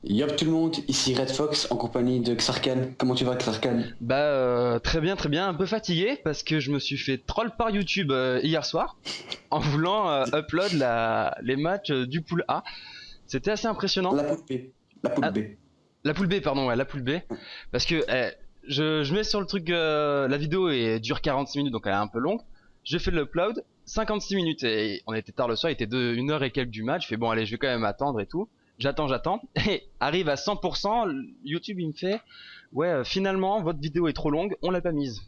Yop tout le monde, ici Red Fox en compagnie de Xarkan. Comment tu vas Xarkan? Très bien, un peu fatigué parce que je me suis fait troll par YouTube hier soir en voulant upload les matchs du pool A. C'était assez impressionnant. La poule B. La poule Ah, B. la pool B, pardon, ouais, la pool B. Parce que je mets sur le truc, la vidéo et dure 46 minutes donc elle est un peu longue. Je fais l'upload, 56 minutes et on était tard le soir, il était 1 heure et quelques du match. Je fais bon allez, je vais quand même attendre et tout. J'attends et arrive à 100%, YouTube il me fait ouais, finalement votre vidéo est trop longue, on l'a pas mise.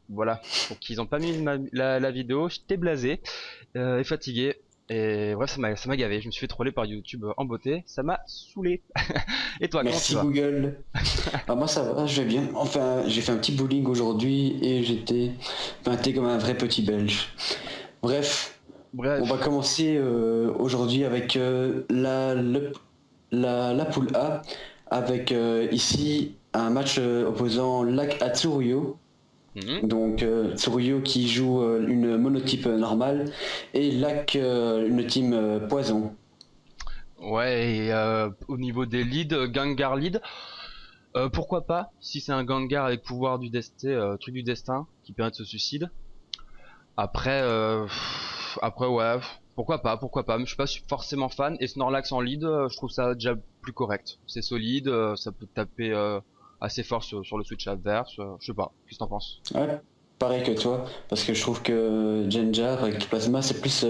Voilà, donc ils ont pas mis la vidéo, j'étais blasé et fatigué. Et bref, ça m'a gavé, je me suis fait troller par YouTube en beauté, ça m'a saoulé. Et toi, comment tu Merci vas? Google. Ah, moi ça va, je vais bien. Enfin, j'ai fait un petit bowling aujourd'hui et j'étais peinté comme un vrai petit Belge. Bref, on va Bref, commencer aujourd'hui avec la poule A, avec ici un match opposant Lac à Tsuruyo. mhm. Donc Tsuruyo qui joue une monotype normale et Lac une team poison. Ouais, et au niveau des leads, Gengar lead, pourquoi pas, si c'est un Gengar avec pouvoir du destin, truc du destin, qui permet de se suicide. Après, après ouais, pourquoi pas, mais je suis pas forcément fan, et Snorlax en lead, je trouve ça déjà plus correct. C'est solide, ça peut taper assez fort sur le switch adverse, je sais pas, qu'est-ce que t'en penses? Ouais, pareil que toi, parce que je trouve que Genjar avec Plasma c'est plus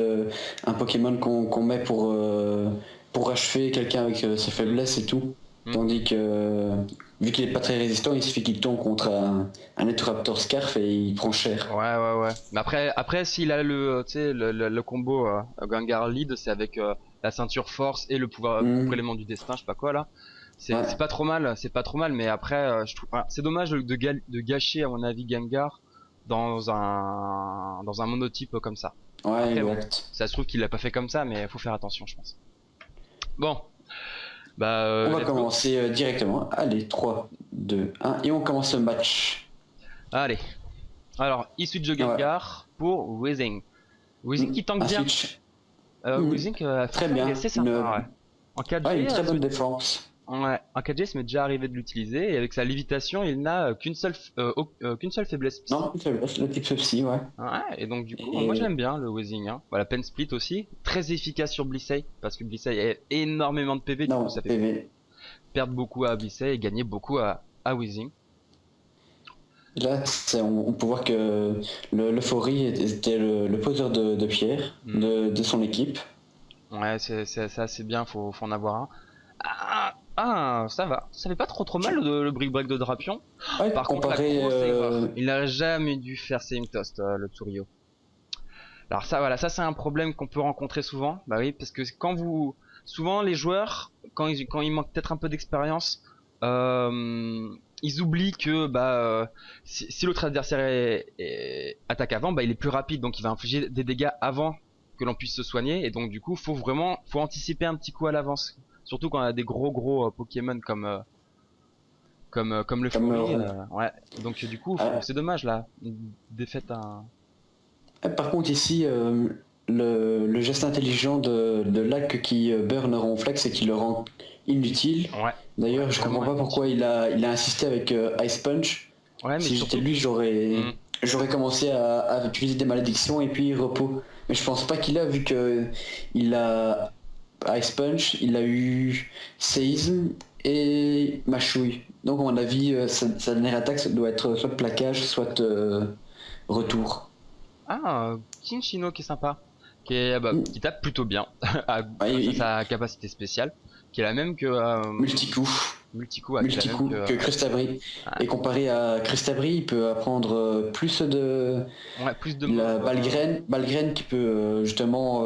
un Pokémon qu'on met pour achever quelqu'un avec ses Hmm, faiblesses et tout. hmm. Tandis que vu qu'il est pas très résistant, il suffit qu'il tombe contre un Etoraptor Scarf et il prend cher. Ouais. Mais après s'il a tu sais, le combo Gengar lead, c'est avec la ceinture force et le pouvoir Hmm, complément du destin, je sais pas quoi là. C'est ouais, pas trop mal, c'est pas trop mal, mais après, je trouve, c'est dommage de gâcher à mon avis Gengar dans un monotype comme ça. ouais, Après bon, exact. ça se trouve qu'il l'a pas fait comme ça, mais faut faire attention, je pense. Bon, bah On va let's go. commencer directement. Allez, 3, 2, 1 et on commence le match. Allez. Alors, il switch de Ouais. Gengar pour Weezing. Weezing qui tank Un bien. switch. Weezing Très flingue bien. assez sympa, ouais. En Une 4G, très bonne défense. ouais, en 4G, ça m'est déjà arrivé de l'utiliser, et avec sa lévitation, il n'a qu'une seule faiblesse psy. Non, le type psy, ouais. Ouais, et donc du coup, moi je Et l'aime bien le Weezing, hein. Voilà, Pen Split aussi, très efficace sur Blissey, parce que Blissey a énormément de PV, du coup non, ça fait PV. perdre beaucoup à Blissey et gagner beaucoup à Weezing. Là, on peut voir que l'euphorie était le poseur de pierre Hmm. de son équipe. Ouais, c'est assez bien, faut en avoir un. Ça va, ça fait pas trop mal le brick break de Drapion. Ouais, Par contre, la comparé. grosse erreur, il n'a jamais dû faire Saving Toast, le Tsurio. Alors ça, voilà, ça c'est un problème qu'on peut rencontrer souvent. Bah oui, parce que souvent les joueurs, quand ils manquent peut-être un peu d'expérience, ils oublient que si l'autre adversaire attaque avant, bah il est plus rapide, donc il va infliger des dégâts avant que l'on puisse se soigner. Et donc du coup, faut anticiper un petit coup à l'avance. Surtout quand on a des gros Pokémon comme le Comme, Fori. Ouais. Donc du coup, ah, c'est dommage là, une défaite à. par contre, ici, le geste intelligent de Lac qui burn Ronflex et qui le rend inutile. Ouais, D'ailleurs, je comprends vraiment pas pourquoi inutile. il a insisté avec Ice Punch. Ouais, mais Si j'étais surtout. lui, Hmm. j'aurais commencé à utiliser des malédictions et puis repos. Mais je pense pas qu'il a, vu que il a Ice Punch, il a eu Seism et Machouille. Donc, à mon avis, sa dernière attaque ça doit être soit plaquage, soit retour. Kinshino qui est sympa, Mm. qui tape plutôt bien Ouais, grâce à sa capacité spéciale, qui est la même que multi-coup. Multicoup, qui est la même Multi-coup que que Crestabri. ouais, Et comparé à Crestabri, il peut apprendre plus de ouais, plus de la moves. Balgraine qui peut justement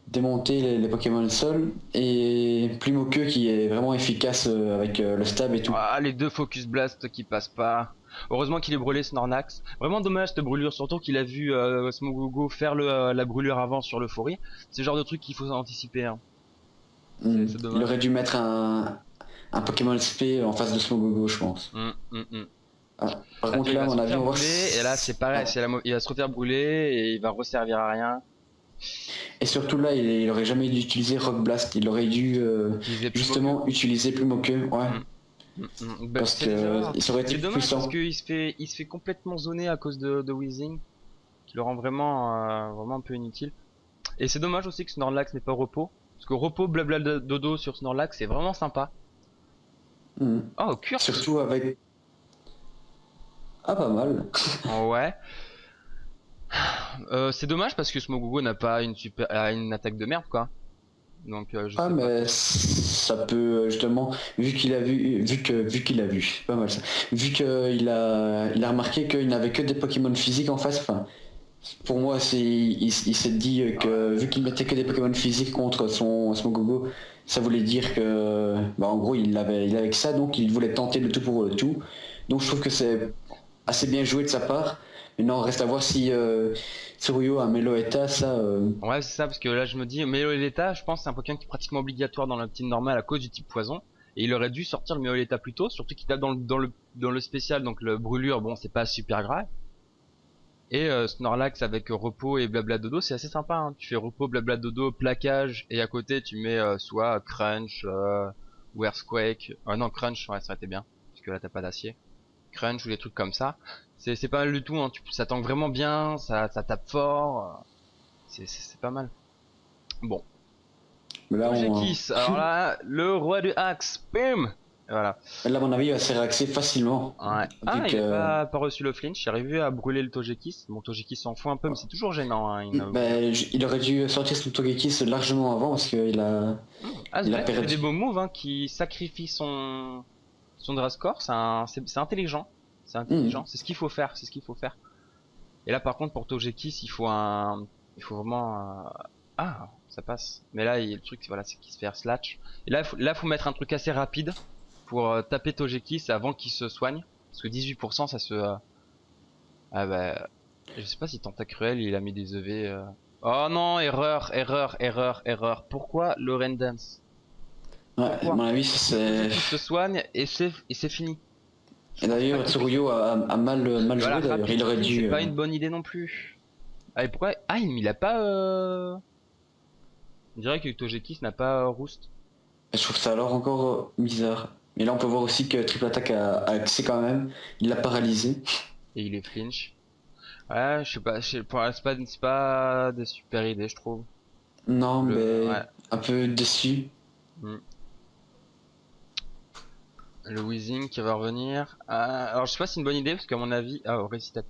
démonter les Pokémon sol et Plumequeux qui est vraiment efficace avec le stab et tout. Les deux Focus Blast qui passent pas. Heureusement qu'il est brûlé Snorlax. Vraiment dommage cette brûlure, surtout qu'il a vu Smogogo faire la brûlure avant sur l'euphorie. C'est le genre de truc qu'il faut anticiper, hein. C'est Il aurait dommage. dû mettre un Pokémon SP en face de Smogogo, je pense. Hmm. Ah, par Là, tu contre vois, il là, à va mon se avis, refaire on va... brûler, et là c'est pareil, Ah, il va se refaire brûler et il va resservir à rien. Et surtout là, il aurait jamais dû utiliser Rock Blast, il aurait dû Utiliser plus justement utiliser Plumoque, ouais, Bah, parce c'est des que erreurs. ça aurait été C'est plus dommage parce puissant. qu'il se fait complètement zoner à cause de Weezing, qui le rend vraiment un peu inutile. Et c'est dommage aussi que Snorlax n'ait pas repos, parce que repos blabla dodo sur Snorlax c'est vraiment sympa. Mhm. Oh, Curse! Surtout avec... Ah, pas mal. Oh, ouais. C'est dommage parce que Smogogo n'a pas une attaque de merde quoi. Donc je Ah, sais pas mais trop. ça peut justement, vu qu'il a vu, c'est pas mal ça. Vu qu'il a remarqué qu'il n'avait que des Pokémon physiques en face, enfin, pour moi, il s'est dit que vu qu'il mettait que des Pokémon physiques contre son Gogo, ça voulait dire que, bah, en gros, il avait que ça, donc il voulait tenter le tout pour le tout. Donc je trouve que c'est assez bien joué de sa part. Maintenant, reste à voir si Tsuruyo a Meloetta, ça. Ouais, c'est ça, parce que là je me dis, Meoweleta, je pense que c'est un Pokémon qui est pratiquement obligatoire dans la team normale à cause du type poison. Et il aurait dû sortir le Meoweleta plus tôt, surtout qu'il tape dans le spécial, donc le brûlure, bon, c'est pas super grave. Et Snorlax avec repos et blabla dodo, c'est assez sympa, hein. Tu fais repos, blabla dodo, plaquage, et à côté tu mets soit Crunch ou Earthquake. Non, Crunch, ouais, ça aurait été bien, parce que là t'as pas d'acier. Crunch ou des trucs comme ça. C'est pas mal du tout, hein. Ça tank vraiment bien, ça tape fort. C'est pas mal. Bon. Mais là, Togekiss, alors là, le roi du axe, bim. Et voilà. là, à mon avis, il va se réaxer facilement. Ouais. Vu Ah, il a que, pas reçu le flinch, il est arrivé à brûler le Togekiss. Bon, Togekiss s'en fout un peu, mais c'est toujours gênant, hein. ben, il aurait dû sortir son Togekiss largement avant parce Ah, c'est il a vrai qu'il fait des perdu. beaux moves, hein, qui sacrifie son Drascore, c'est intelligent. C'est Hmm. intelligent, c'est ce qu'il faut faire, c'est ce qu'il faut faire. Et là, par contre, pour Togekiss, il faut vraiment, ah, ça passe. Mais là, le truc, voilà, c'est qu'il se fait slash. Et là, faut mettre un truc assez rapide pour taper Togekiss avant qu'il se soigne. Parce que 18%, ça se, ah bah, je sais pas si Tentacruel, il a mis des EV. Oh non, erreur, erreur, erreur, erreur. Pourquoi Loren Dance? Ouais, à Pourquoi? mon avis, c'est. Togekiss se soigne et c'est fini. Je Et pense pas d'ailleurs, qu'il puisse. Tsuruyo a mal Et voilà, joué d'ailleurs. rapide Il aurait clean, c'est dû. pas une bonne idée non plus. Ah, et pourquoi? Ah, il a pas. On dirait que Togekiss n'a pas Roost. Je trouve ça alors encore bizarre. Et là, on peut voir aussi que Triple Attack a accès quand même. Il l'a paralysé. Et il est flinch. Ouais, je sais pas, c'est pas des super idées, je trouve. Non, Ouais. mais un peu déçu. Hmm. Le Weezing qui va revenir. Alors je sais pas si c'est une bonne idée parce qu'à mon avis, oh, récital.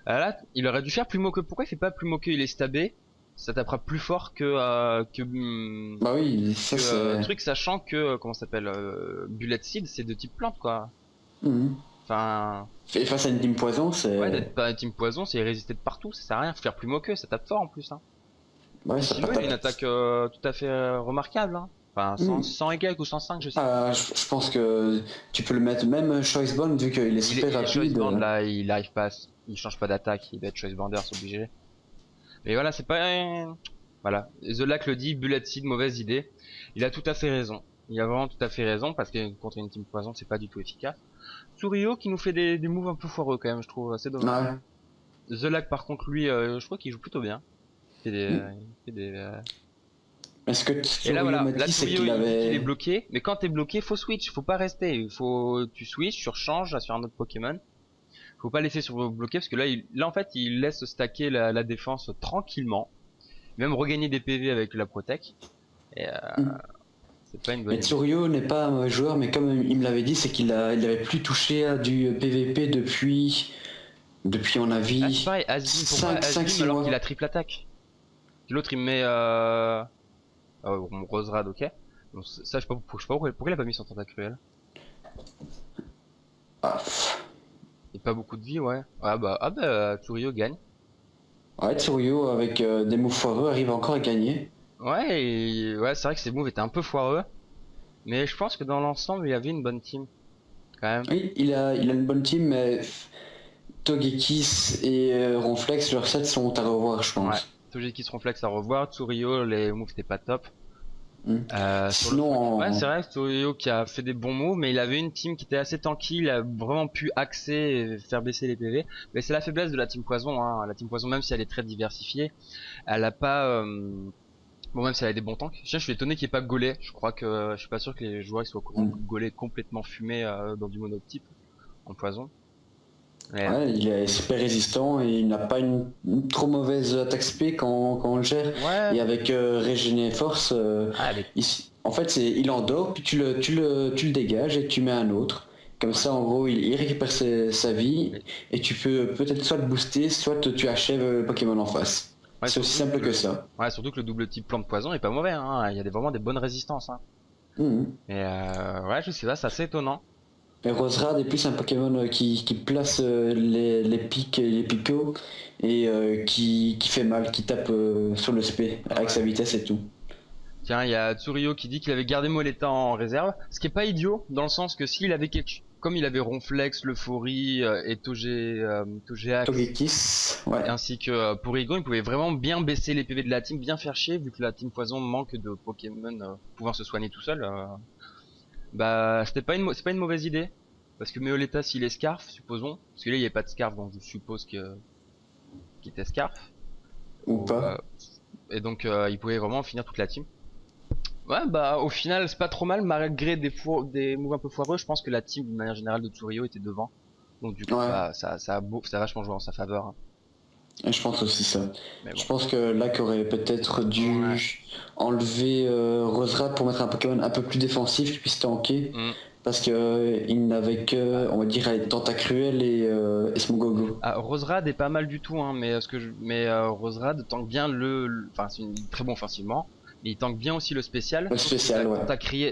Là, il aurait dû faire Plumoque. Pourquoi il fait pas Plumoque? Il est stabé. Ça tapera plus fort Bah oui, ça c'est. truc, sachant que comment ça s'appelle, Bullet Seed, c'est de type plante quoi. Mhm. Enfin, Et face à une team poison, ouais, c'est. d'être pas un team poison, c'est résister de partout, ça sert à rien. Faut faire Plumoque, ça tape fort en plus, hein. Ouais, Et ça sinon, il a une tape. attaque tout à fait remarquable, hein. Enfin, Mhm. 100 et ou 105, je sais plus. Ah, je pense que tu peux le mettre même Choice Bond vu qu'il est super Il est choice rapide. band là, il arrive pas, il change pas d'attaque, il va être choice bander, c'est obligé. Mais voilà, c'est pas, voilà. The Lack le dit, Bullet Seed, mauvaise idée. Il a tout à fait raison. Il a vraiment tout à fait raison parce que contre une team poison, c'est pas du tout efficace. Tsuruyo qui nous fait des moves un peu foireux quand même, je trouve, c'est dommage. Ouais. The Lack par contre, lui, je crois qu'il joue plutôt bien. Il fait Mhm. des. Mais ce que Et là Tsuruyo voilà, m'a là dit, c'est Tsuruyo qu'il il dit qu'il est avait. bloqué, mais quand t'es bloqué, faut switch, faut pas rester, tu switches, tu rechanges sur un autre Pokémon. Faut pas laisser sur bloqué parce que là en fait il laisse stacker la défense tranquillement, même regagner des PV avec la Protec. Et Mhm. c'est pas une bonne Mais idée. Tsuruyo n'est pas un mauvais joueur, mais comme il me l'avait dit, c'est il avait plus touché à du PVP depuis on a Ah c'est vu pareil, Asvim, pourquoi 5 Asvim 6 alors qu'il a mois. triple attaque? L'autre il me met Roserad, ok. Donc, ça je sais pas pourquoi il a pas mis son tentacruel. Ah, pff. Il a pas beaucoup de vie, ouais. Ah bah Tsuruyo gagne. Ouais, Tsuruyo avec des moves foireux arrive encore à gagner. Ouais, ouais, c'est vrai que ses moves étaient un peu foireux, mais je pense que dans l'ensemble, il y avait une bonne team, quand même. Oui, il a une bonne team, mais Togekiss et Ronflex, leurs sets sont à revoir, je Ouais. pense. Togekiss Ronflex à revoir, Tsuruyo, les moves étaient pas top. Ouais, c'est vrai, Torio qui a fait des bons moves, mais il avait une team qui était assez tanky, il a vraiment pu axer et faire baisser les PV. Mais c'est la faiblesse de la team Poison, hein. La team Poison, même si elle est très diversifiée, elle a pas... Bon, même si elle a des bons tanks. Je suis étonné qu'il n'y ait pas Golé. Je crois que... je suis pas sûr que les joueurs soient au courant que Golé est complètement fumé dans du monotype en Poison. Mais, Ouais, il est super résistant et il n'a pas une trop mauvaise attaque spé quand on le gère. ouais. Et avec Régéné Force, en fait, il endort, puis tu le dégages et tu mets un autre. Comme ça, en gros, il récupère sa vie et tu peux peut-être soit le booster, soit tu achèves le Pokémon en face. Ouais, c'est aussi simple que ça. Ouais, surtout que le double type plante poison est pas mauvais, hein. Il y a vraiment des bonnes résistances. Hein. Et ouais, je sais pas, c'est assez étonnant. Et Roserad est plus un Pokémon qui place les pics et les picots et qui fait mal, qui tape sur le spé avec sa vitesse et tout. Tiens, il y a Tsurio qui dit qu'il avait gardé Moletta en réserve, ce qui est pas idiot, dans le sens que s'il avait comme il avait Ronflex, l'Euphorie et Togeax, ouais. ainsi que Porygon, il pouvait vraiment bien baisser les PV de la team, bien faire chier, vu que la team Poison manque de Pokémon pouvant se soigner tout seul. Bah, c'est pas une mauvaise idée. Parce que Meoletta, s'il est Scarf, supposons, parce que là il n'y a pas de Scarf, donc je suppose qu'il était Scarf. Ou pas. Et donc il pouvait vraiment finir toute la team. Ouais, bah au final c'est pas trop mal, malgré des moves un peu foireux, je pense que la team de manière générale de Tsurio était devant. Donc du coup bah, ça a vachement joué en sa faveur. Hein. Et je pense aussi ça. Bon. Je pense que Lac aurait peut-être dû enlever Roserad pour mettre un Pokémon un peu plus défensif qui puisse tanker. Parce que il n'avait que, on va dire, Tentacruel et Smogogo. Ah, Roserad est pas mal du tout, hein, mais Roserad tank bien enfin c'est très bon offensivement, mais il tank bien aussi le spécial. Le spécial, ouais.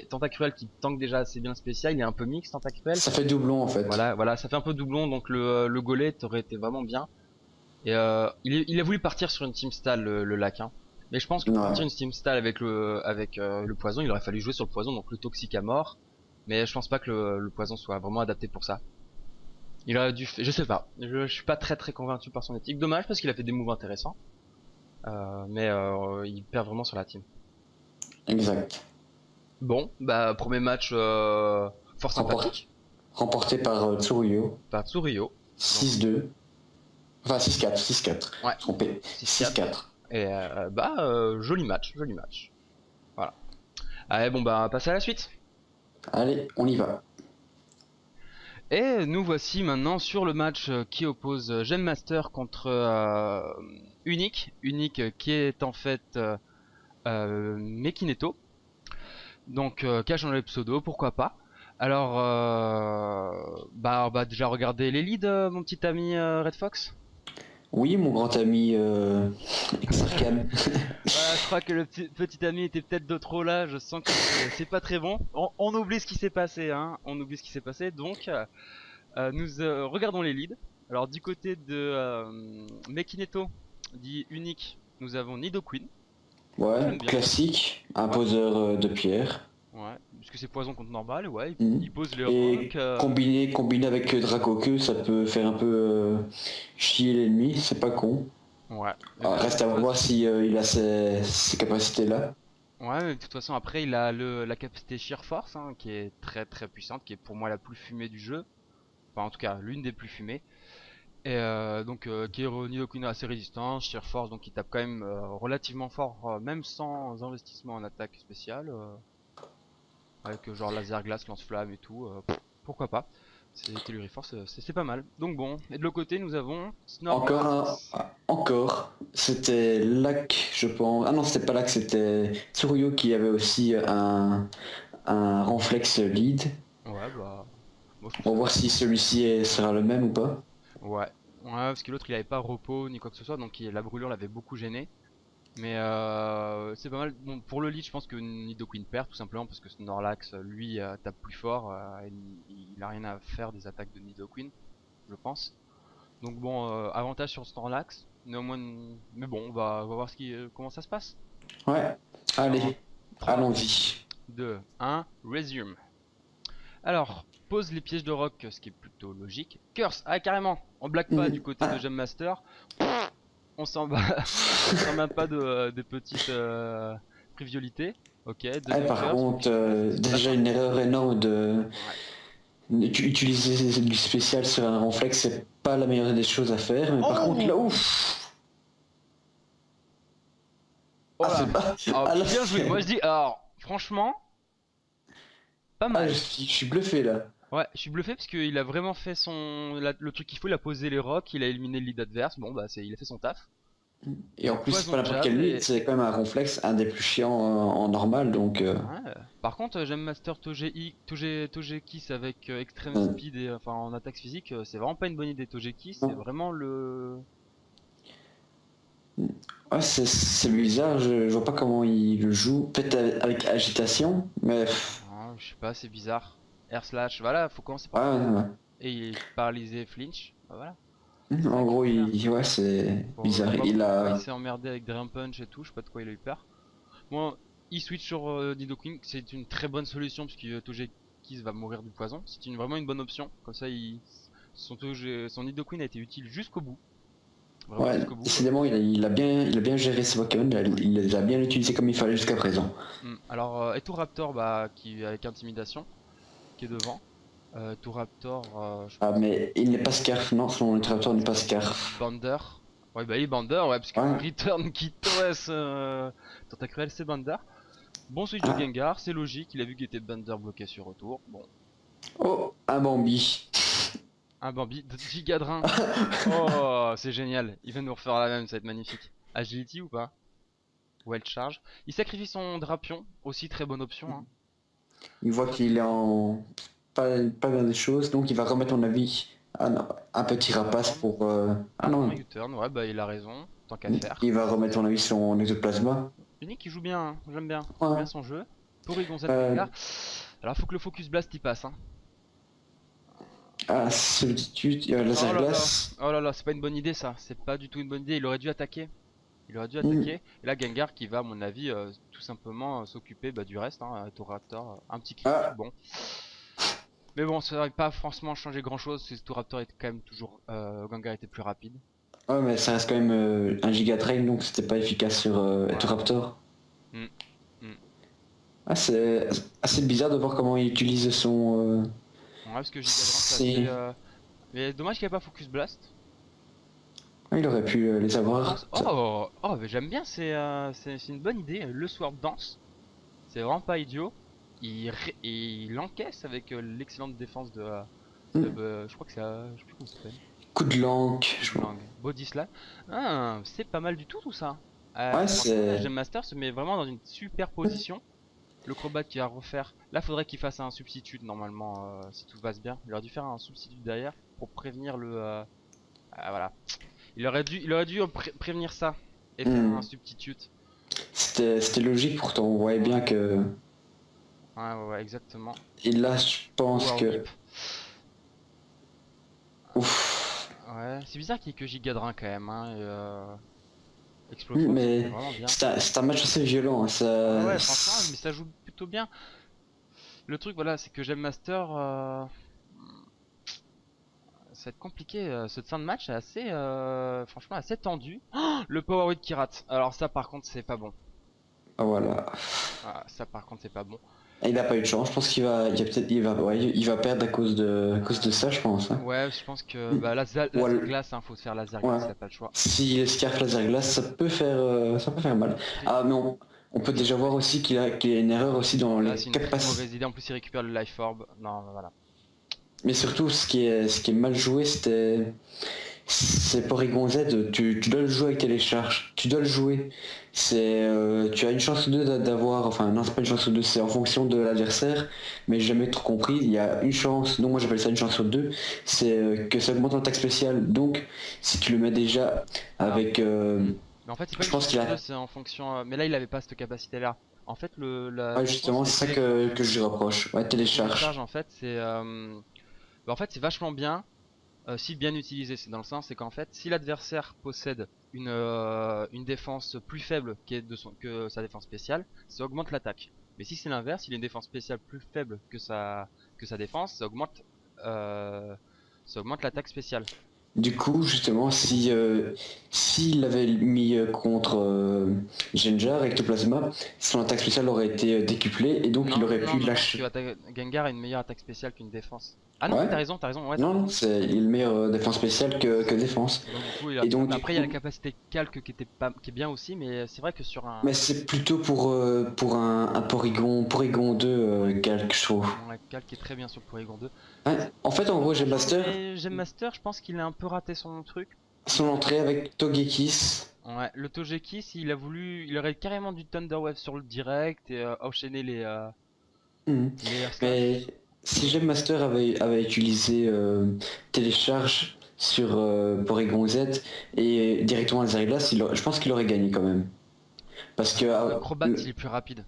Tentacruel qui tank déjà assez bien le spécial, il est un peu mix Tentacruel. Ça fait doublon en fait. Voilà, ça fait un peu doublon, donc le Gollet aurait été vraiment bien. Et il a voulu partir sur une team stall le Lac, hein. Mais je pense que pour partir une team stall avec le poison, il aurait fallu jouer sur le poison, donc le toxique à mort. Mais je pense pas que le poison soit vraiment adapté pour ça. Il aurait dû, je sais pas, je suis pas très convaincu par son éthique. Dommage parce qu'il a fait des moves intéressants. Mais il perd vraiment sur la team. Exact. Bon, bah premier match fort sympathique. Remporté par Tsurio. Par Tsurio. 6-2. Enfin 6-4. Ouais. Trompé. 6-4. Et joli match. Voilà. Allez, bon bah on va passer à la suite. Allez, on y va. Et nous voici maintenant sur le match qui oppose Gemmaster contre Unique. Unique qui est en fait Mekineto. Donc qui a changé le pseudo, pourquoi pas. Alors, on va déjà regarder les leads, mon petit ami Red Fox. Oui, mon grand ami Xarkhan. Voilà, je crois que le petit ami était peut-être de trop là, je sens que c'est pas très bon. On oublie ce qui s'est passé, hein. On oublie ce qui s'est passé, donc nous regardons les leads. Alors du côté de Mekineto, dit Unique, nous avons Nidoqueen. Ouais, classique, un poseur de pierre. Ouais, puisque c'est poison contre normal, ouais, il pose les rocs. Combiné avec Dracoqueux, ça peut faire un peu chier l'ennemi, c'est pas con. Ouais. Reste à voir si il a ces capacités-là. Ouais, mais de toute façon, après, il a la capacité Sheer Force, hein, qui est très puissante, qui est pour moi la plus fumée du jeu. Enfin, en tout cas, l'une des plus fumées. Et donc, qui est Nidoqueen assez résistant, Sheer Force, donc il tape quand même relativement fort, même sans investissement en attaque spéciale. Avec genre laser glace, lance-flamme et tout, pourquoi pas. C'est Telluriforce, c'est pas mal. Donc bon, et de l'autre côté nous avons Snorlax. Encore, c'était Lac, je pense. Ah non, c'était pas Lac, c'était Tsuruyo qui avait aussi un Ronflex lead. Ouais, bah. On va voir si celui-ci sera le même ou pas. Ouais, parce que l'autre il avait pas repos ni quoi que ce soit, donc la brûlure l'avait beaucoup gêné. Mais c'est pas mal. Bon, pour le lead, je pense que Nidoqueen perd tout simplement parce que Snorlax, lui, tape plus fort. Il a rien à faire des attaques de Nidoqueen, je pense. Donc bon, avantage sur Snorlax. Néanmoins, mais bon, on va voir comment ça se passe. Ouais, allez, allons-y. 2, 1, resume. Alors, pose les pièges de rock, ce qui est plutôt logique. Curse, ah carrément, on blague pas du côté de Gemmaster. On s'en bat même pas de petites frivolité. Ok, Ah, deuxième par curse. contre, déjà une erreur énorme de Ouais. utiliser du spécial sur un réflexe, c'est pas la meilleure des choses à faire. Mais par contre là, Oh, ouf, oh ah là. c'est pas, Ah, ah là, bien joué. Moi je dis, alors, franchement, pas ah mal. je suis bluffé là. Ouais, je suis bluffé parce qu'il a vraiment fait le truc qu'il faut. Il a posé les rocks, il a éliminé le lead adverse. Bon, bah, il a fait son taf. Et en plus c'est pas Poison n'importe jab quel lead, et. c'est quand même un réflexe, un des plus chiants en normal, donc Ouais. Par contre, j'aime Master Togekiss avec Extreme euh, Speed et enfin en attaque physique. C'est vraiment pas une bonne idée. Togekiss, c'est non. vraiment le. Ouais, c'est bizarre, je vois pas comment il le joue. Peut-être avec agitation, mais Ah, je sais pas, c'est bizarre. Air slash, voilà, faut commencer par ouais, ça. ouais. Et il est paralysé flinch, bah voilà, c'est ça En qu'il gros, faut faire. ouais, c'est Bon, je bizarre. vois pas Il pourquoi il a. s'est emmerdé avec Drain Punch et tout, je sais pas de quoi il a eu peur. Moi, il switch sur Nidoking, c'est une très bonne solution parce que Togekiss va mourir du poison. C'est vraiment une bonne option, comme ça son Nidoqueen a été utile jusqu'au bout, vraiment Ouais, jusqu'au bout. décidément, il a bien géré ses Pokémon, il les a bien utilisés comme il fallait jusqu'à présent. Alors, Raptor, bah, qui avec Intimidation, qui est devant. Raptor, je Ah, pense. mais il n'est pas Scarf, non, son Non, littérature n'est c'est pas pas Scarf. Bander. Ouais, bah, il est Bander, ouais, parce que Ouais. Return Kitoes, Tentacruel, c'est Bander. Bon switch de Ah. Gengar, c'est logique, il a vu qu'il était Bander bloqué sur retour. Bon, Oh, un Bambi. un Bambi, Gigadrin. Oh, c'est génial, il va nous refaire la même, ça va être magnifique. Agility ou pas? Wild Charge. Il sacrifie son Drapion, aussi très bonne option, hein. Il voit qu'il est en pas bien des choses, donc il va remettre, mon avis, un petit rapace U-turn. pour. Ah Un non, U-turn, ouais, bah il a raison, tant qu'à faire. il va remettre, mon avis, son exoplasma. Unique, il joue bien, hein, j'aime bien Ouais. son jeu. Porygon Z Euh, Gengar. Alors, faut que le Focus Blast y passe, hein. ah, solitude, Oh laser là là, glace. oh là là, c'est pas une bonne idée ça, c'est pas du tout une bonne idée, il aurait dû attaquer. Il aurait dû Hmm. attaquer. Et là, Gengar qui va, à mon avis, tout simplement s'occuper bah, du reste, hein, Toraptor, un petit critique, Ah, bon. Mais bon, ça n'aurait pas franchement changé grand chose, si Toraptor était quand même toujours. Gengar était plus rapide. ouais, mais ça reste quand même un Giga Drain, donc c'était pas efficace sur Ouais. Raptor. Hmm, hmm. Ah, c'est assez bizarre de voir comment il utilise son. Ouais, parce que Gigadrin, c'est assez. C'est. Mais dommage qu'il n'y ait pas Focus Blast. Ah, il aurait pu les Sword avoir. Dance. Oh, mais j'aime bien, c'est une bonne idée. Le Sword Dance, c'est vraiment pas idiot. Il encaisse avec l'excellente défense Hmm. je crois que c'est. Je sais plus comment ça s'appelle. Coup de langue. Coup de langue. Body Slam. Ah, c'est pas mal du tout ça. Ouais, Franchement, là, c'est. Gem Master se met vraiment dans une super position. Le Crobat qui va refaire. Là, faudrait qu'il fasse un substitut normalement, si tout passe bien. Il aurait dû faire un substitut derrière pour prévenir voilà. Il aurait dû prévenir ça et faire un Hmm. substitut. C'était logique, pourtant on voyait bien Ouais, que. ouais, exactement. Et là, je pense Power que. Whip. Ouf. Ouais, c'est bizarre qu'il y ait que Gigadrin quand même, hein. Hmm, Explosword, c'était mais vraiment bien. c'est un match assez violent, hein, Ouais, ça. ouais, franchement, mais ça joue plutôt bien. Le truc, voilà, c'est que Gem Master, ça va être compliqué. Cette fin de match est assez, franchement, assez tendu. Oh, le Power Whip qui rate. Alors ça, par contre, c'est pas bon. Ah, voilà. Ah, ça, par contre, c'est pas bon. Il a pas eu de chance, je pense il va perdre à cause de ça, je pense, hein. Ouais, je pense que Hmm. bah, Ou laser al- glace, hein, faut se faire laser ouais. glace, t'as pas le choix. Si le Scarf Laser Glace, ça peut faire mal. Tri- Ah, mais on peut déjà voir aussi qu'il a une erreur aussi dans Là, les c'est une très capacités. mauvaise idée. En plus, il récupère le Life Orb. Non, voilà. Mais surtout, ce qui est mal joué, c'est Porygon Z, tu dois le jouer avec télécharge. Tu dois le jouer. Tu as une chance ou deux d'avoir, enfin non, c'est pas une chance ou deux, c'est en fonction de l'adversaire, mais j'ai jamais trop compris. Il y a une chance, donc moi j'appelle ça une chance sur deux, c'est que ça augmente en attaque spéciale. Donc si tu le mets déjà Alors, avec, hmm. Mais en fait, c'est pas je une pense chance qu'il sur deux, a, c'est en fonction. Mais là, il avait pas cette capacité-là. En fait, la ouais, défense justement c'est ça spé. que je lui reproche. Ouais, Télécharge, télécharge. en fait, bah, en fait, c'est vachement bien si bien utilisé. C'est dans le sens, c'est qu'en fait, si l'adversaire possède une défense plus faible que sa défense spéciale, ça augmente l'attaque. Mais si c'est l'inverse, il a une défense spéciale plus faible que sa défense, euh, ça augmente l'attaque spéciale. Du coup, justement, si s'il l'avait mis contre Genjar, Ectoplasma, son attaque spéciale aurait été décuplée et donc il Non, aurait non, pu non, non, parce que lâcher. Gengar a une meilleure attaque spéciale qu'une défense. Ah non, oui, Ouais. t'as raison, ouais, t'as Non, raison. non, c'est il est meilleur défense spéciale que défense. Donc du coup, Et donc du après il y a la coup, capacité calque qui était pas, qui est bien aussi, mais c'est vrai que sur mais un, c'est plutôt pour un Porygon 2 ouais, calque, je trouve. ouais, calque est très bien sur le Porygon 2. Ouais, en fait, en gros, Dommage, Master, mais Gem Master, je pense qu'il a un peu raté son truc. son entrée avec Togekiss. Ouais, le Togekiss, il a voulu, il aurait carrément du Thunder Wave sur le direct et enchaîner Mhm. les Air Mais Slash. si Gem Master avait utilisé télécharge sur Porygon Z et directement les Glace, je pense qu'il aurait gagné quand même. Parce que, Le Crobat, il est plus rapide.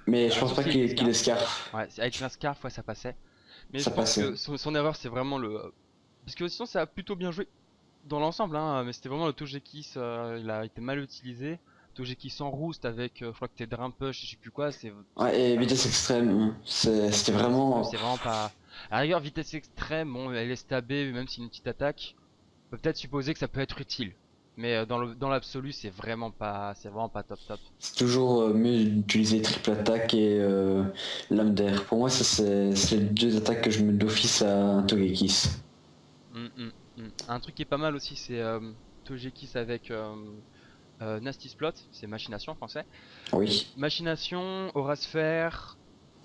mais je pense Sauf pas si avec les qu'il ait Scarf. Scarf. Ouais, avec la Scarf, ouais, ça passait. Mais Ça je pense passait. que son erreur, c'est vraiment parce que sinon, ça a plutôt bien joué dans l'ensemble, hein. Mais c'était vraiment le Togekiss, il a été mal utilisé. Togekiss en roost avec, je crois que t'es Drampush, je sais plus quoi, Ouais, et vitesse extrême, c'était vitesse extrême, vraiment. c'est vraiment pas. À la rigueur, vitesse extrême, bon, elle est stabée, même si c'est une petite attaque. On peut peut-être supposer que ça peut être utile. Mais dans l'absolu, c'est vraiment pas top top. C'est toujours mieux d'utiliser triple attaque et lame d'air. Pour moi, ça c'est les deux attaques que je mets d'office à un Togekiss. Un truc qui est pas mal aussi, c'est Togekiss avec Nasty Splot, c'est Machination en français. Oui. Machination, Aura Sphère,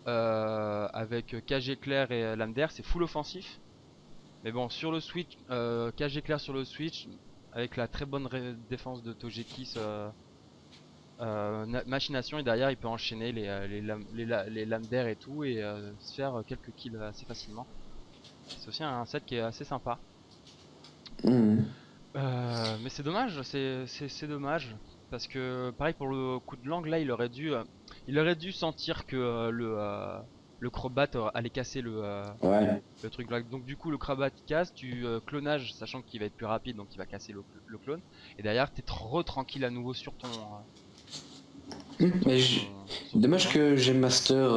avec Cage Éclair et Lame d'Air, c'est full offensif. Mais bon, sur le Switch, Cage Éclair sur le Switch, avec la très bonne défense de Togekiss, Machination, et derrière il peut enchaîner les lames d'air et tout, et se faire quelques kills assez facilement. C'est aussi un set qui est assez sympa. Mhm. Mais c'est dommage, c'est dommage. Parce que pareil pour le coup de langue là, il aurait dû sentir que le Crobat allait casser Ouais. le truc là. Donc du coup le Crobat il casse, tu clonage sachant qu'il va être plus rapide donc il va casser le clone. Et derrière t'es trop tranquille à nouveau Mais sur ton dommage clone. que Master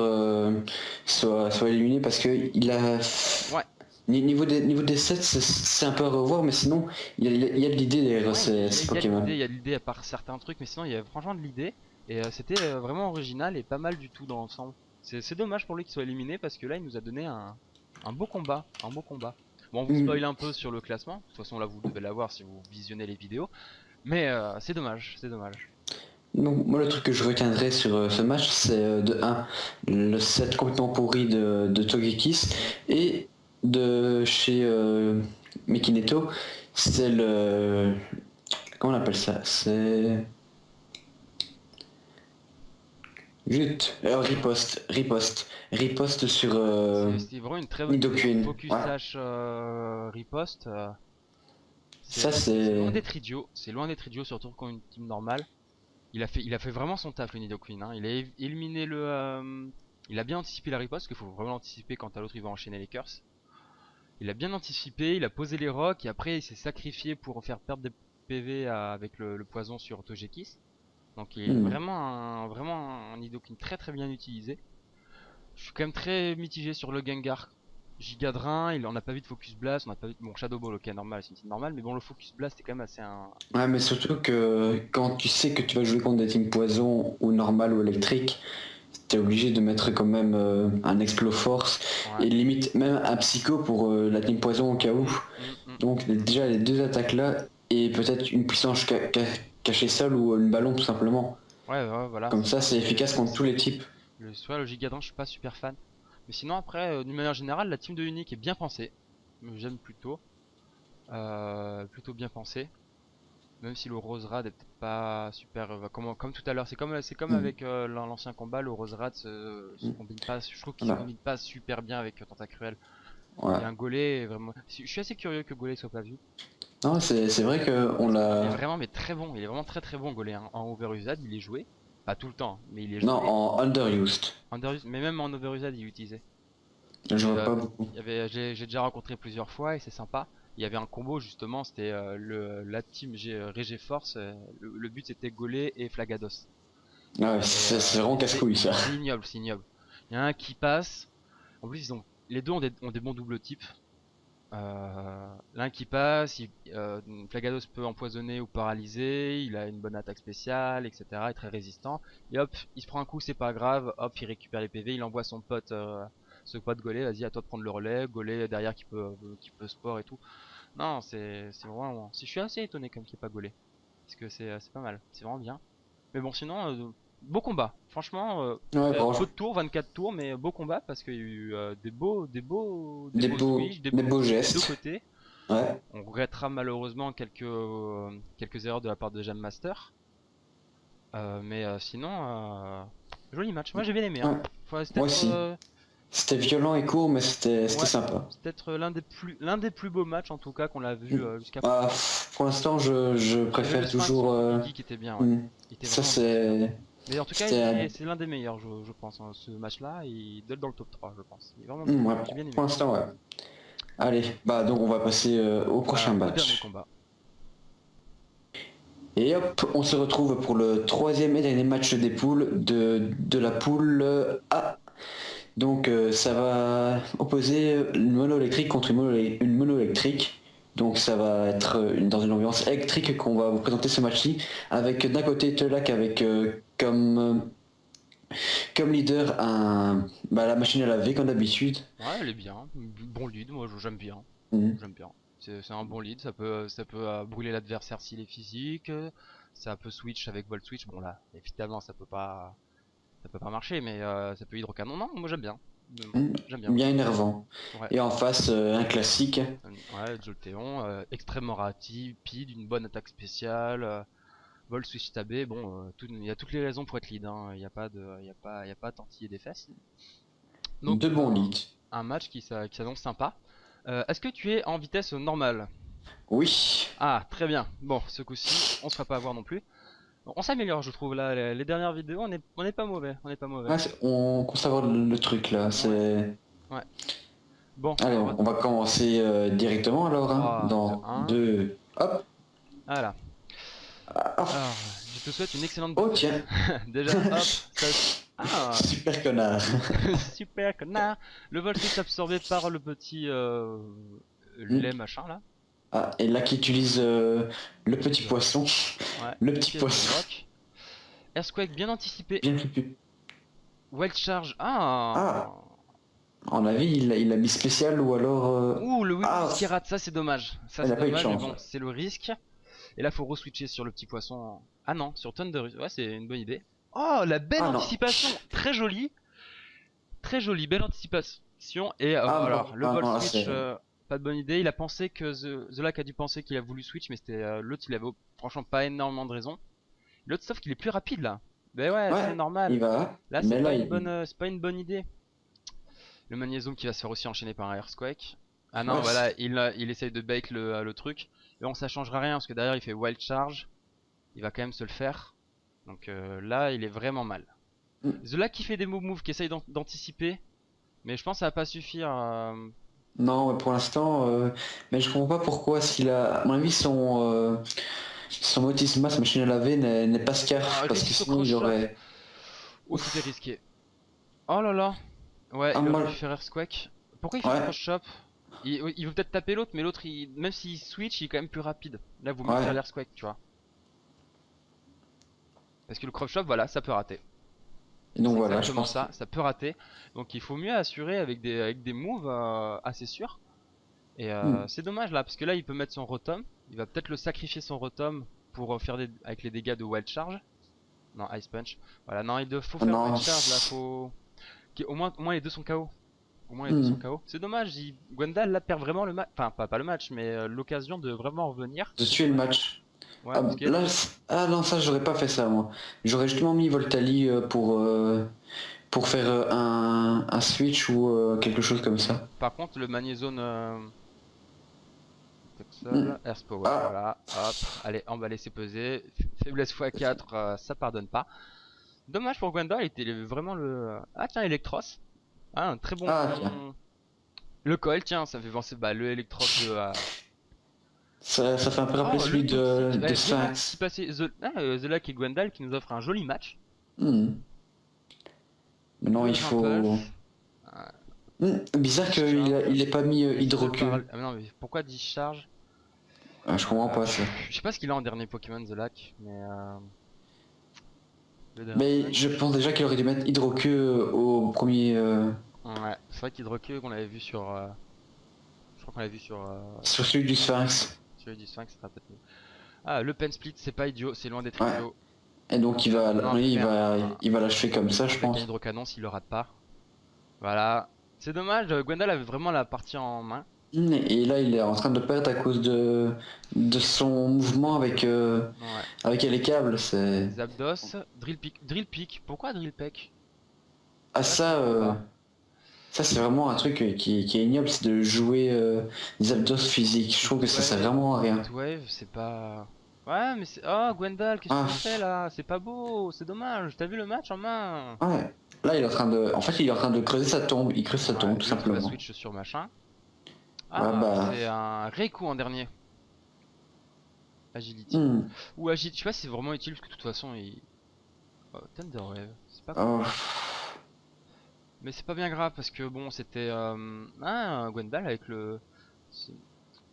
soit éliminé parce que il a. Ouais, Niveau des sets, c'est un peu à revoir, mais sinon, il y a de l'idée derrière ouais, ces Pokémon. il y a de l'idée à part certains trucs, mais sinon il y a franchement de l'idée. Et c'était vraiment original et pas mal du tout dans l'ensemble. C'est dommage pour lui qu'il soit éliminé parce que là il nous a donné un beau combat, un beau combat. Bon, on vous spoil Mhm. un peu sur le classement. De toute façon là vous devez l'avoir si vous visionnez les vidéos. Mais c'est dommage, c'est dommage. Donc, moi, le truc que je retiendrai sur ce match, c'est de un le set complètement pourri de Togekiss, Mm. et de chez Mikineto, c'est le. Comment on appelle ça? C'est. Zut, riposte sur C'est vraiment une très bonne idée. Nidoqueen. Focus Ouais, slash riposte. ça C'est loin c'est. d'être idiot. C'est loin d'être idiot, surtout quand une team normale. Il a fait vraiment son taf le Nidoqueen, hein. Il a éliminé il a bien anticipé la riposte, parce qu'il faut vraiment anticiper quand à l'autre il va enchaîner les curses. Il a bien anticipé, il a posé les rocks, et après il s'est sacrifié pour faire perdre des PV avec le poison sur Togekiss. Donc il est Hmm. vraiment un Nidoqueen très très bien utilisé. Je suis quand même très mitigé sur le Gengar. Gigadrin, on n'a pas vu de Focus Blast, on n'a pas vu de... Bon, Shadow Ball, ok, normal, c'est une team normale, mais bon, le Focus Blast est quand même assez Ouais, mais surtout que quand tu sais que tu vas jouer contre des teams poison ou normal ou électrique, t'es obligé de mettre quand même un Explo Force Ouais. et limite même un Psycho pour la team poison au cas où. Donc déjà les deux attaques là et peut-être une puissance cachée seule ou une ballon tout simplement. Ouais, voilà, Comme c'est ça ça. c'est efficace contre tous les types. Soit le Gigadrin, je suis pas super fan. Mais sinon, après, d'une manière générale, la team de Unique est bien pensée. J'aime plutôt. Plutôt bien pensée. Même si le Roserad est peut-être pas super. Comme tout à l'heure, c'est comme Hmm. avec l'ancien combat, le Roserad se Hmm. combine pas. Je trouve qu'il se Voilà. combine pas super bien avec Tentacruel. Ouais. Et un Golem, vraiment. Je suis assez curieux que Golem soit pas vu. Non, c'est vrai que on Parce qu'il est l'a. vraiment mais très bon. Il est vraiment très très bon Golem, hein. En Overusad, il est joué. Pas tout le temps, mais il est Non, joué. en underused. Mais même en Overusad, il est utilisé. Je Et vois pas beaucoup. j'ai déjà rencontré plusieurs fois et c'est sympa. Il y avait un combo justement, c'était la team Régé Force. Le but c'était Golé et Flagados. Ah ouais, Et c'est vraiment casse-couille ça. c'est ignoble, c'est ignoble. Il y en a un qui passe. En plus, les deux ont des bons doubles types. L'un qui passe, Flagados peut empoisonner ou paralyser, il a une bonne attaque spéciale, etc. Il est très résistant. Et hop, il se prend un coup, c'est pas grave, hop, il récupère les PV, il envoie ce pote Golé, vas-y à toi de prendre le relais, Golé derrière qui peut sport et tout. Non, c'est vraiment... Je suis assez étonné comme qu'il n'y ait pas Golé. Parce que c'est pas mal, c'est vraiment bien. Mais bon, sinon, beau combat. Franchement, Ouais, peu franchement, de tours, 24 tours, mais beau combat parce qu'il y a eu des des beaux beaux, switch, des beaux des deux gestes. côtés. Ouais, On regrettera malheureusement quelques erreurs de la part de Jam Master. Mais sinon, joli match. Moi j'ai bien aimé. Hein. ouais, C'est moi peut-être aussi. C'était violent et court, mais c'était ouais, sympa. c'est peut-être l'un des plus beaux matchs en tout cas qu'on l'a vu Mm. jusqu'à Ah, présent. pour l'instant, je Il y avait le préfère Sphinx toujours. du Guy qui était bien, ouais. Mm. Il était Ça, vraiment bien celui-là. c'est. Mais en tout cas, C'était. c'est l'un des meilleurs, je pense. Hein. Ce match-là, il doit être dans le top 3, je pense. Il est vraiment bien. Ouais, J'ai bien pour aimé. l'instant, ouais. Allez, bah donc on va passer au prochain Au dernier match. combat. Et hop, on se retrouve pour le troisième et dernier match des poules de la poule A. Donc ça va opposer une mono électrique contre une mono électrique. Donc ça va être dans une ambiance électrique qu'on va vous présenter ce match-ci. Avec d'un côté Telac avec comme leader la machine à laver comme d'habitude. Ouais, elle est bien. Bon lead, moi j'aime bien. Mhm. J'aime bien. C'est un bon lead, ça peut brûler l'adversaire s'il est physique, ça peut switch avec Volt Switch. Bon là, évidemment ça peut pas marcher, mais ça peut hydrocanon. Non, moi j'aime bien. Mhm. J'aime bien. Bien énervant. Ouais. Et en face, un classique. Ouais, Jolteon, extrêmement rapide, une bonne attaque spéciale, Volt Switch tabé. Bon, il y a toutes les raisons pour être lead. Hein. Il n'y a pas de, il y a pas à tantiller des fesses. Donc De bons leads. un match qui s'annonce sympa. Est-ce que tu es en vitesse normale? Oui. Ah, très bien. Bon, ce coup-ci, on se fera pas avoir non plus. Bon, on s'améliore, je trouve, là. Les dernières vidéos, on est pas mauvais. On est pas mauvais. Ouais, on commence à voir le truc là. Ouais, C'est. ouais. Bon, Allez, on va... on va commencer directement alors. Hein, 3, 2, dans 1. 2. Hop. Voilà. Ah, Alors, je te souhaite une excellente oh bataille. tiens. Déjà, hop, ça... Ah, Super connard. super connard. Le vol est absorbé par le petit Hmm. lait machin, là. Ah, et là qui utilise le petit poisson. Ouais, Le une petit pièce de poisson. rock. Earthquake bien anticipé. Bien plus. Wild Charge. Ah. Ah, en avis, il a mis spécial ou alors. Ouh, le Ah, Whis qui rate, ça c'est dommage. Ça il c'est a pas eu de dommage, mais chance. bon, c'est le risque. Et là, faut re-switcher sur le petit poisson. Ah non, sur Thunder. Ouais, c'est une bonne idée. Oh, la belle Ah non. anticipation. Très jolie. Très jolie, belle anticipation. Et Ah alors, non, le ah vol non, là, switch, c'est. pas de bonne idée. Il a pensé que The Lack a dû penser qu'il a voulu switch, mais c'était l'autre, il avait franchement pas énormément de raison. L'autre, sauf qu'il est plus rapide là. Ben ouais, c'est Ouais, il normal. va. Là, Mais là, c'est pas une bonne idée. Le magnésium qui va se faire aussi enchaîner par un Earthquake. Ah non, ouais, voilà, il essaye de bait le truc. Mais bon, ça changera rien parce que derrière il fait Wild Charge. Il va quand même se le faire. Donc là, il est vraiment mal. Hmm. The Lack qui fait des moves qui essaye d'anticiper. Mais je pense que ça va pas suffire. Non, ouais, pour l'instant, mais je comprends pas pourquoi s'il a. À mon avis, son Motisma, sa machine à laver, n'est pas Ah, scarf, parce que réussite au sinon cross il chop. aurait. Oh, c'était risqué. Oh là là. Ouais, Ah il aurait pu mal. faire Earthquake. Pourquoi il fait Ouais, cross chop? Il veut peut-être taper l'autre, mais l'autre, même s'il switch, il est quand même plus rapide. Là, vaut mieux faire ouais. l'Earthquake, tu vois. Parce que le cross chop, voilà, ça peut rater. Et donc C'est voilà, je exactement pense que. ça, ça peut rater. Donc il faut mieux assurer avec des moves assez sûrs. Et Hmm. c'est dommage là, parce que là il peut mettre son rotom. Il va peut-être le sacrifier son rotom pour faire avec les dégâts de Wild Charge. Non, Ice Punch. Voilà, non, faut Ah faire Wild non. Charge là, faut. Au moins les deux sont KO. Au moins les deux sont Hmm. KO. C'est dommage, Gwendal là perd vraiment le match. Enfin, pas le match, mais l'occasion de vraiment revenir. De C'est tuer le dommage. match. Ouais, Ah, parce que ah non, ça j'aurais pas fait ça moi. J'aurais justement mis Voltali pour faire un switch ou quelque chose comme ça. par contre, le Magnézone. Hmm. Toxol, Earth Power, Ah, voilà, hop, allez, emballer c'est pesé, faiblesse x4, ça pardonne pas. Dommage pour Gwenda, il était vraiment le... Ah tiens, Electros, ah, un très bon... ah tiens. Le coil, tiens, ça me fait penser, bah, le Electros de... Ça fait un peu rappeler Oh, le celui toxique, de bien Sphinx. anticipé, The Lack et Gwendal qui nous offrent un joli match. Hmm. Maintenant Le il faut. Impulse, Bizarre qu'il ait pas mis Hydro-Queue. Ah mais non, mais pourquoi discharge? Je comprends pas ça. Je sais pas ce qu'il a en dernier Pokémon The Lac, mais le dernier Mais Lac. je pense déjà qu'il aurait dû mettre Hydro-Queue au premier. Ouais, c'est vrai qu'Hydroqueue qu'on avait vu sur. Je crois qu'on l'avait vu sur. Sur celui du Sphinx. Sur les 5, ça sera peut-être mieux. Ah, le pen split, c'est pas idiot, c'est loin d'être Ouais. idiot. Et donc Maintenant, oui, un- il va l'achever comme ça, je avec un pense. hydrocanon s'il le rate pas. Voilà. C'est dommage, Gwendal avait vraiment la partie en main. Et là, il est en train de perdre à cause de son mouvement Ouais. avec les câbles. C'est Zapdos, Drill Peak. Drill Peak, pourquoi Drill Peck? ah Ça, je ça, comprends pas. ça c'est vraiment un truc qui est ignoble, c'est de jouer des abdos physiques. Je trouve que ça sert vraiment à rien. Heatwave, c'est pas. Ouais, mais c'est. Oh, Gwendal, qu'est-ce que Ah, tu fais là? C'est pas beau, c'est dommage. T'as vu le match en main? ouais. Là, il est en train de, en fait, il est en train de creuser sa tombe. Il creuse sa Ouais, tombe, tout l'autre il va simplement. switch sur machin. Ouais, Ah, bah, c'est un Raikou en dernier. Agility. hmm. Ou Agility, je sais pas si c'est vraiment utile parce que de toute façon il. Oh, Thunder Wave, c'est pas con. Oh, Mais c'est pas bien grave parce que bon, c'était un Gwendal avec le. C'est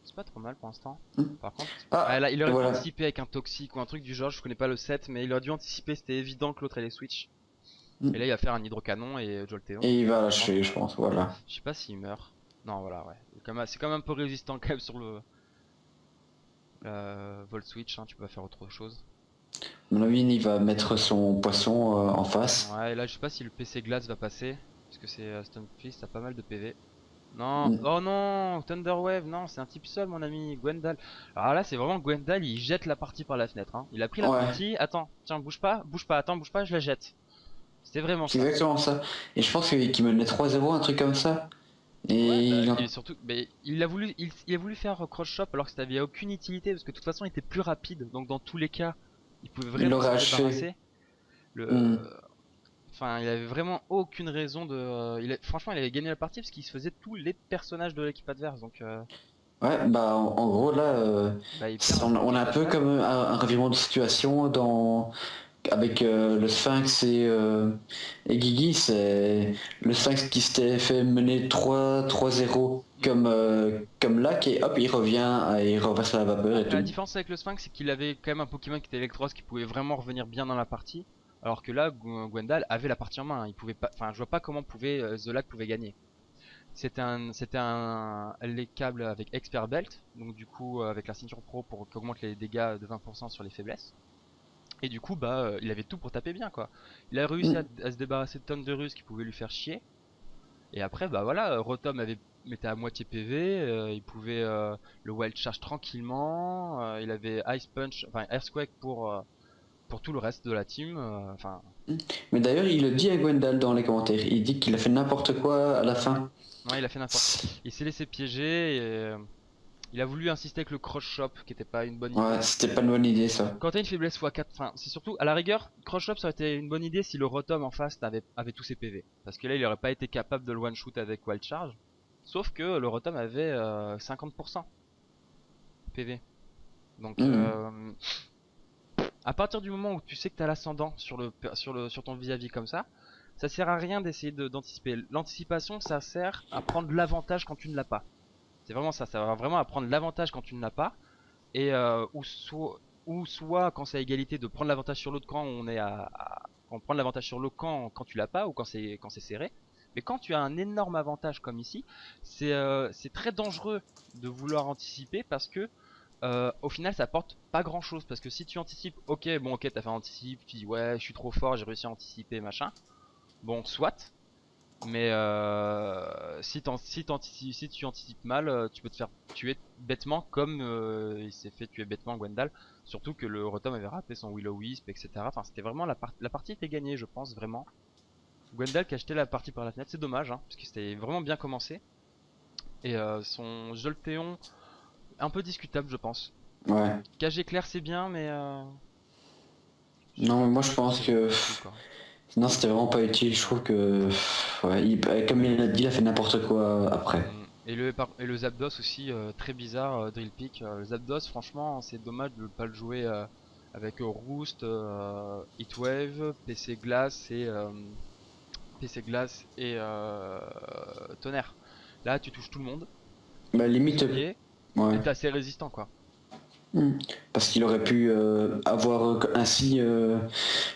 c'est pas trop mal pour l'instant. hmm. Par contre, ah, Ah, là, il et aurait pu voilà. anticiper avec un toxique ou un truc du genre. Je connais pas le set, mais il aurait dû anticiper. C'était évident que l'autre allait switch. Et là, Hmm. il va faire un hydrocanon et Jolteon. Et il va Je pense. lâcher, je pense. Voilà. Je sais pas s'il meurt. Non, voilà, ouais. C'est quand même un peu résistant quand même sur le Volt Switch. Hein, tu peux pas faire autre chose. À mon avis, il va mettre son poisson en face. Ouais, et là, je sais pas si le PC glace va passer. Parce que c'est Stunfisk, t'as pas mal de PV. Non, Hmm. oh non, Thunder Wave, non, c'est un type seul, mon ami, Gwendal. Alors là, c'est vraiment Gwendal, il jette la partie par la fenêtre. Hein. Il a pris la Ouais, partie, attends, tiens, bouge pas, attends, bouge pas, je la jette. C'était vraiment c'est ça. exactement ça. Et je pense qu'il menait 3-0, un truc comme ça. Ouais, Et bah, il et surtout, mais il a voulu faire cross shop alors que ça avait aucune utilité parce que de toute façon, il était plus rapide. Donc dans tous les cas, il pouvait il vraiment l'aurait s'en achevé. débarrasser. Le, Hmm. enfin, il avait vraiment aucune raison de. Franchement, il avait gagné la partie parce qu'il se faisait tous les personnages de l'équipe adverse. Donc, Ouais, bah en gros là, bah, il perd un on a Poké un peu Glace. comme un revirement de situation avec le Sphinx et Guigui, c'est le Sphinx qui s'était fait mener 3-0 comme lac et hop il revient et il repasse à la vapeur et Après, la tout. différence avec le Sphinx, c'est qu'il avait quand même un Pokémon qui était Electros qui pouvait vraiment revenir bien dans la partie. Alors que là, Gwendal avait la partie en main. Il pouvait pas, enfin, je vois pas comment The Lag pouvait gagner. C'était un les câbles avec Expert Belt, donc du coup avec la ceinture pro pour qu'augmente les dégâts de 20% sur les faiblesses. Et du coup, bah, il avait tout pour taper bien quoi. Il a réussi Hmm. à se débarrasser de tonnes de Russes qui pouvaient lui faire chier. Et après, bah voilà, Rotom mettait à moitié PV, il pouvait le Wild Charge tranquillement, il avait Ice Punch, enfin Earthquake pour tout le reste de la team, enfin, Mais d'ailleurs il le dit à Gwendal dans les commentaires, il dit qu'il a fait n'importe quoi à la fin. ouais, il a fait n'importe. Il s'est laissé piéger et il a voulu insister avec le Cross Shop qui était pas une bonne Ouais, idée. c'était pas une bonne idée ça. Quand t'as une faiblesse x4, enfin, c'est surtout, à la rigueur, Cross Shop ça aurait été une bonne idée si le Rotom en face avait tous ses PV. Parce que là, il aurait pas été capable de le one-shoot avec Wild Charge. Sauf que le Rotom avait 50% PV. Donc, Hmm. à partir du moment où tu sais que t'as l'ascendant sur ton vis-à-vis comme ça sert à rien d'essayer d'anticiper. L'anticipation, ça sert à prendre l'avantage quand tu ne l'as pas. C'est vraiment ça, ça va vraiment à prendre l'avantage quand tu ne l'as pas, et ou soit quand c'est à égalité de prendre l'avantage sur l'autre camp, on prend l'avantage sur l'autre camp quand tu l'as pas ou quand c'est serré. Mais quand tu as un énorme avantage comme ici, c'est très dangereux de vouloir anticiper parce que au final ça apporte pas grand chose parce que si tu anticipes, ok bon ok t'as fait un anticipe, tu dis ouais je suis trop fort, j'ai réussi à anticiper machin, bon soit, mais si tu anticipes mal, tu peux te faire tuer bêtement comme il s'est fait tuer bêtement Gwendal. Surtout que le Rotom avait raté son Will-O-Wisp, etc. Enfin, c'était vraiment la partie était gagnée, je pense vraiment. Gwendal qui a jeté la partie par la fenêtre, c'est dommage, hein, parce que c'était vraiment bien commencé. Et son Jolteon, un peu discutable, je pense. Ouais. KG clair, c'est bien, mais Non, mais moi je je trouve que pense c'est que pas utile, quoi. non, c'était vraiment pas utile. Je trouve que ouais, comme il a dit, il a fait n'importe quoi après. Et le Zapdos aussi, très bizarre, Drill Peak. Le Zapdos, franchement, c'est dommage de ne pas le jouer avec Roost, Heatwave, PC Glace et tonnerre. Là, tu touches tout le monde, Bah limite, et ouais. t'es assez résistant quoi. Parce qu'il aurait pu avoir ainsi le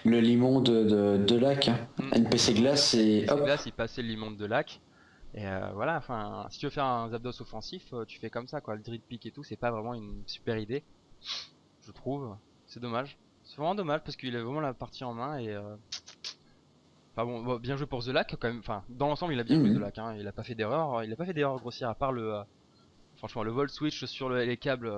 limon de lac, hein. NPC glace et NPC hop. glace, il passait le limon de lac. Et voilà, enfin, si tu veux faire un Zapdos offensif, tu fais comme ça quoi. Le Drill Peak et tout, c'est pas vraiment une super idée, je trouve. C'est dommage. C'est vraiment dommage parce qu'il a vraiment la partie en main et. Enfin bon, bien joué pour The Lac quand même. Enfin, dans l'ensemble, il a bien joué The Lac. Hein. Il a pas fait d'erreur. Il a pas fait d'erreur grossière à part le. Franchement, le vol switch sur les câbles.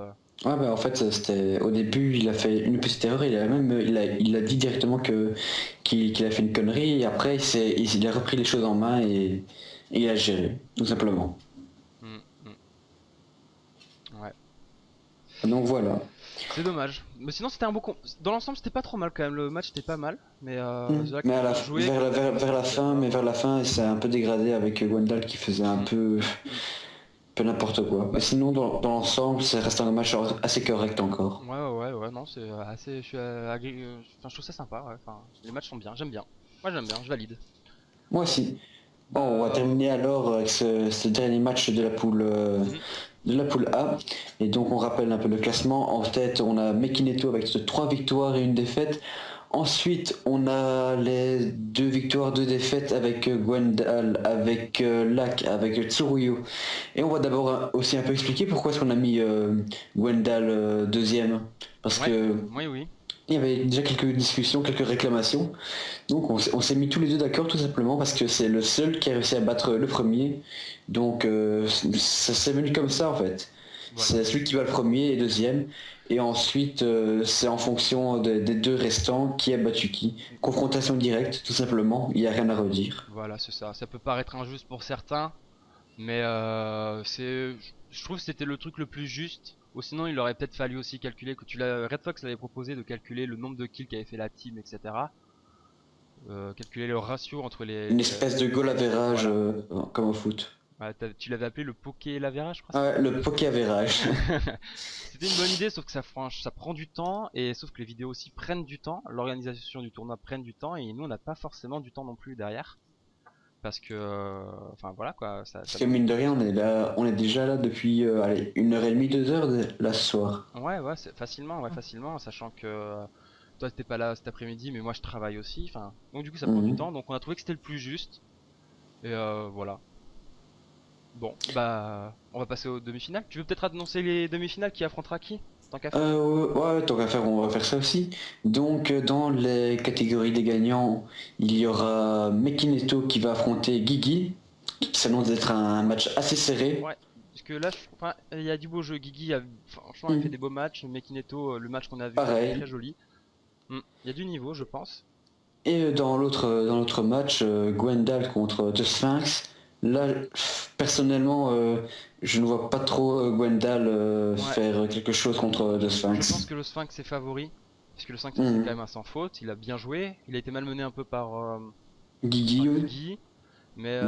Ouais, bah en fait, c'était au début, il a fait une petite erreur. Il a dit directement qu'il a fait une connerie. Et après, il a repris les choses en main et il a géré, tout simplement. Ouais. Donc voilà. C'est dommage. Mais sinon, c'était un beau. Dans l'ensemble, c'était pas trop mal quand même. Le match était pas mal. Mais The Lac Mais a bien joué. vers la fin, c'est un peu dégradé avec Gwendal qui faisait un peu n'importe quoi. Mais sinon, dans l'ensemble, ça reste un match assez correct encore. Ouais, non, c'est assez. Je suis enfin, je trouve ça sympa. Ouais. Enfin, les matchs sont bien. J'aime bien. Moi, j'aime bien. Je valide. Moi aussi. Bon, on va terminer alors avec ce dernier match de la poule A. Et donc on rappelle un peu le classement. En tête, on a Mekineto avec 3 victoires et une défaite. Ensuite, on a les 2 victoires, 2 défaites avec Gwendal, avec Lac, avec Tsuruyo. Et on va d'abord aussi un peu expliquer pourquoi est-ce qu'on a mis Gwendal deuxième. Parce que Oui. il y avait déjà quelques discussions, quelques réclamations. Donc on s'est mis tous les deux d'accord tout simplement parce que c'est le seul qui a réussi à battre le premier. Donc ça s'est venu comme ça en fait. Voilà. C'est celui qui bat le premier et deuxième. Et ensuite c'est en fonction des deux restants qui a battu qui. Confrontation directe tout simplement, il n'y a rien à redire. Voilà, c'est ça. Ça peut paraître injuste pour certains. Mais je trouve que c'était le truc le plus juste. Ou sinon, il aurait peut-être fallu aussi calculer que Red Fox avait proposé de calculer le nombre de kills qu'avait fait la team, etc. Calculer le ratio entre Une espèce de goal average voilà. comme au foot. Ouais, tu l'avais appelé le poké l'avera, je crois. Ah ouais, le poké average. C'était une bonne idée, sauf que ça prend du temps, et sauf que les vidéos aussi prennent du temps. L'organisation du tournoi prenne du temps, et nous on n'a pas forcément du temps non plus derrière. Parce que, enfin voilà quoi. Parce que mine de rien, on est déjà là depuis allez, 1h30, 2 heures là ce soir. Ouais, facilement, sachant que toi t'étais pas là cet après-midi, mais moi je travaille aussi. Enfin, donc du coup ça prend du temps. Donc on a trouvé que c'était le plus juste. Et voilà. Bon, bah, on va passer aux demi-finales. Tu veux peut-être annoncer les demi-finales qui affrontera qui, tant qu'à faire? Ouais, tant qu'à faire, on va faire ça aussi. Donc, dans les catégories des gagnants, il y aura Mekineto qui va affronter Gigi, qui s'annonce d'être un match assez serré. Ouais, parce que là, enfin, il y a du beau jeu. Gigi, franchement, il fait des beaux matchs. Mekineto, le match qu'on a vu, Pareil. était très joli. Il y a du niveau, je pense. Et dans l'autre match, Gwendal contre The Sphinx. Là, personnellement, je ne vois pas trop Gwendal faire quelque chose contre The Sphinx. Je pense que le Sphinx est favori. Parce que le Sphinx c'est quand même un sans faute. Il a bien joué. Il a été malmené un peu par Gigi. Mais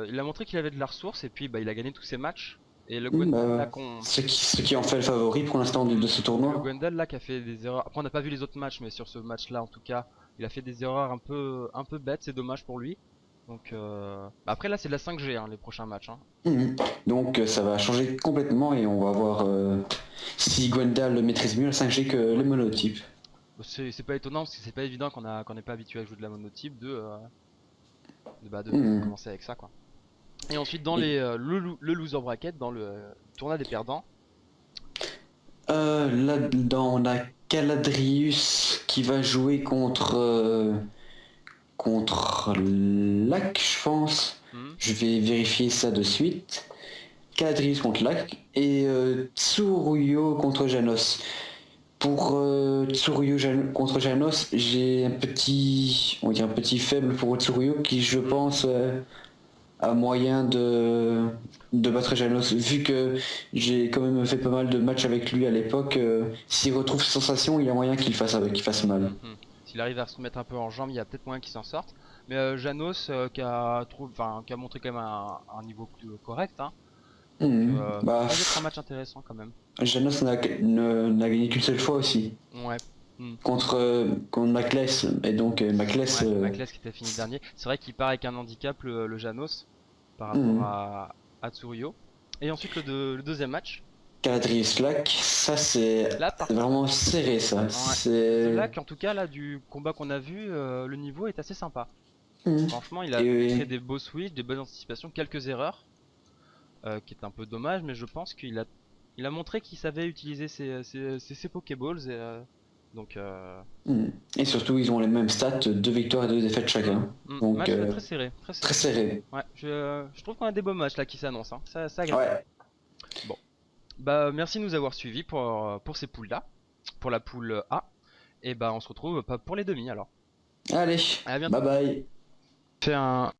il a montré qu'il avait de la ressource. Et puis bah, il a gagné tous ses matchs. Et le Gwendal là ce qui en fait le favori pour l'instant de ce tournoi. Le Gwendal là qui a fait des erreurs. Après on n'a pas vu les autres matchs, mais sur ce match là en tout cas, il a fait des erreurs un peu bêtes. C'est dommage pour lui. Donc après là c'est de la 5G hein, les prochains matchs. Hein. Donc ça va changer complètement et on va voir si Gwendal maîtrise mieux la 5G que le monotype. C'est pas étonnant parce que c'est pas évident qu'on n'est pas habitué à jouer de la monotype de commencer avec ça quoi. Et ensuite dans le loser bracket, dans le tournoi des perdants. Là-dedans on a Caladrius qui va jouer contre Lac je pense. Je vais vérifier ça de suite. Caladrius contre Lac et Tsuruyo contre Janos. Pour Tsuruyo contre Janos, j'ai un petit faible pour Tsuruyo qui je pense a moyen de battre Janos vu que j'ai quand même fait pas mal de matchs avec lui à l'époque. S'il retrouve ses sensations, il y a moyen qu'il fasse mal. S'il arrive à se mettre un peu en jambe, il y a peut-être moyen qu'il s'en sorte. Mais Janos qui a montré quand même un niveau correct. Hein. Ça va être un match intéressant quand même. Janos n'a gagné qu'une seule fois aussi. Ouais. Contre Maclès et donc Maclès. Maclès qui était fini dernier. C'est vrai qu'il part avec un handicap le Janos. par rapport Mhm. à Tsuruyo. Et ensuite le deuxième match. Galadriel Slack, ça c'est Là par vraiment serré ça. ouais. The C'est. Lack, en tout cas, là, du combat qu'on a vu, le niveau est assez sympa. Mhm. Franchement, il a fait Et des beaux switches, des bonnes anticipations, quelques erreurs, qui est un peu dommage, mais je pense il a montré qu'il savait utiliser ses Pokéballs, donc, mhm. Et surtout ils ont les mêmes stats, 2 victoires et 2 défaites chacun. Donc match très serré, très très serré. serré. Ouais, je trouve qu'on a des beaux matchs là qui s'annoncent, hein. Ça agrippe. Ouais. Bon, bah merci de nous avoir suivis pour ces poules là, pour la poule A, et bah on se retrouve pour les demi alors. Allez, À bye bientôt. bye. Fait un